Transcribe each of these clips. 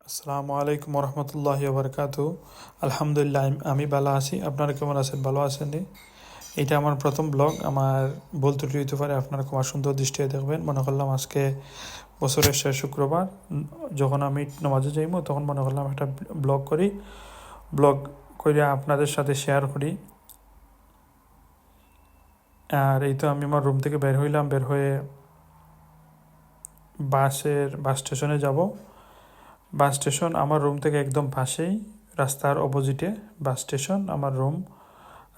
আসসালামু আলাইকুম রহমতুল্লাহি বারকাতু। আলহামদুলিল্লাহ, আমি ভালো আছি। আপনারা কেমন আছেন? ভালো আছেন? এটা আমার প্রথম ব্লগ। আমার ভুল ত্রুটি হতে পারে, আপনারা খুব সুন্দর দৃষ্টিতে দেখবেন। মনে করলাম আজকে বছরের শেষ শুক্রবার, যখন আমি নামাজে যাইবো তখন মনে করলাম একটা ব্লগ করি। ব্লগ করে আপনাদের সাথে শেয়ার করি। আর এই তো আমি আমার রুম থেকে বের হইলাম, বের হয়ে বাস স্টেশনে যাব। বাস স্টেশন আমার রুম থেকে একদম পাশেই, রাস্তার অপোজিটে বাস স্টেশন, আমার রুম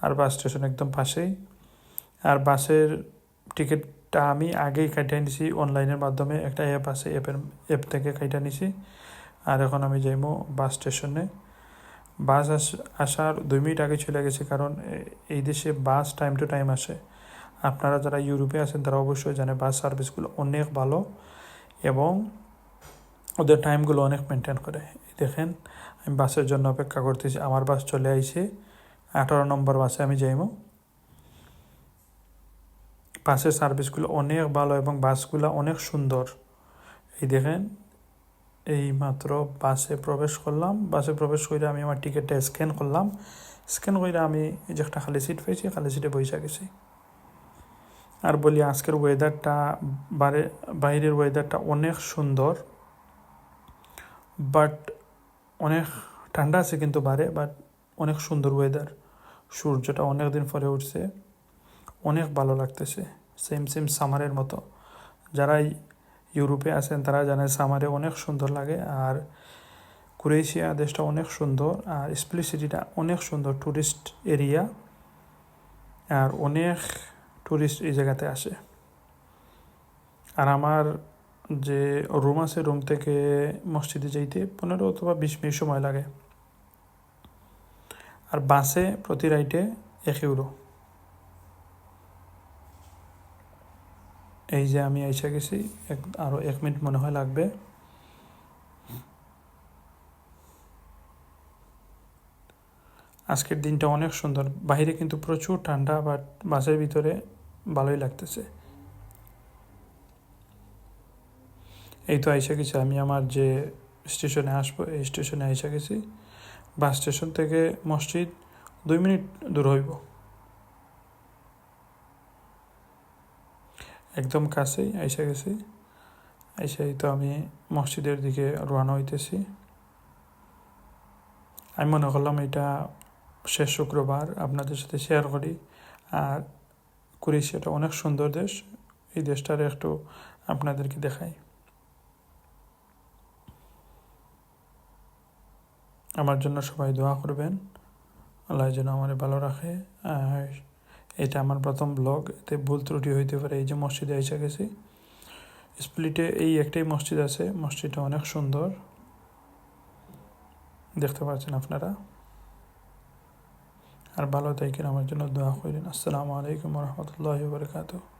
আর বাস স্টেশন একদম পাশেই। আর বাসের টিকিটটা আমি আগেই কাটিয়ে নিছি অনলাইনের মাধ্যমে, একটা অ্যাপ আছে, অ্যাপ থেকে কাটিয়ে নিছি। আর এখন আমি যাইমো বাস স্টেশনে। বাস আসার 2 মিনিট আগে চলে গেছে, কারণ এই দেশে বাস টাইম টু টাইম আসে। আপনারা যারা ইউরোপে আছেন তারা অবশ্যই জানে বাস সার্ভিসগুলো অনেক ভালো এবং ওদের টাইমগুলো অনেক মেনটেন করে। দেখেন, আমি বাসের জন্য অপেক্ষা করতেছি। আমার বাস চলে আইছে, 18 নম্বর বাসে আমি যাইমো। বাসের সার্ভিসগুলো অনেক ভালো এবং বাসগুলো অনেক সুন্দর। এই দেখেন, এই মাত্র বাসে প্রবেশ করলাম। বাসে প্রবেশ করে আমি আমার টিকিটটা স্ক্যান করলাম। স্ক্যান করে আমি যে একটা খালি সিট পেয়েছি, খালি সিটে বসে গেছি। আর বলি, আজকের ওয়েদারটা, বাইরের ওয়েদারটা অনেক সুন্দর, বাট অনেক ঠান্ডা আছে কিন্তু বাট অনেক সুন্দর ওয়েদার। সূর্যটা অনেক দিন পরে উঠছে, অনেক ভালো লাগতেছে। সেম সামারের মতো। যারা ইউরোপে আছেন তারা জানে সামারে অনেক সুন্দর লাগে। আর ক্রোয়েশিয়া দেশটা অনেক সুন্দর, আর স্প্লিট সিটিটা অনেক সুন্দর, ট্যুরিস্ট এরিয়া। আর অনেক ট্যুরিস্ট এই জায়গাতে আসে। আর আমার যে রুম আছে, রুম থেকে মসজিদে যাইতে 15 অথবা 20 মিনিট সময় লাগে। আর বাসে প্রতি রাইডে 1 ইউরো। এই যে আমি এসে গেছি, আরও 1 মিনিট মনে হয় লাগবে। আজকের দিনটা অনেক সুন্দর। বাইরে কিন্তু প্রচুর ঠান্ডা, বাট বাসের ভিতরে ভালোই লাগতেছে। এই তো এসে গেছি আমি আমার যে স্টেশনে আসবো, এই স্টেশনে এসে গেছি। বাস স্টেশন থেকে মসজিদ 2 মিনিট দূর হইব, একদম কাছেই এসে গেছি। এই তো আমি মসজিদের দিকে রওনা হইতেছি। আমি মনে করলাম এটা শেষ শুক্রবার আপনাদের সাথে শেয়ার করি। আর ক্রোয়েশিয়াটা অনেক সুন্দর দেশ, এই দেশটার একটু আপনাদেরকে দেখাই। আমার জন্য সবাই দোয়া করবেন, আল্লাহ যেন আমার ভালো রাখে। আর এটা আমার প্রথম ব্লগ, এতে ভুল ত্রুটি হইতে পারে। এই যে মসজিদে এসে গেছি। স্প্লিটে এই একটাই মসজিদ আছে, মসজিদটা অনেক সুন্দর, দেখতে পাচ্ছেন আপনারা। আর ভালো থাকেন, আমার জন্য দোয়া করেন। আসসালামু আলাইকুম রহমতুল্লাহি বারকাতুহু।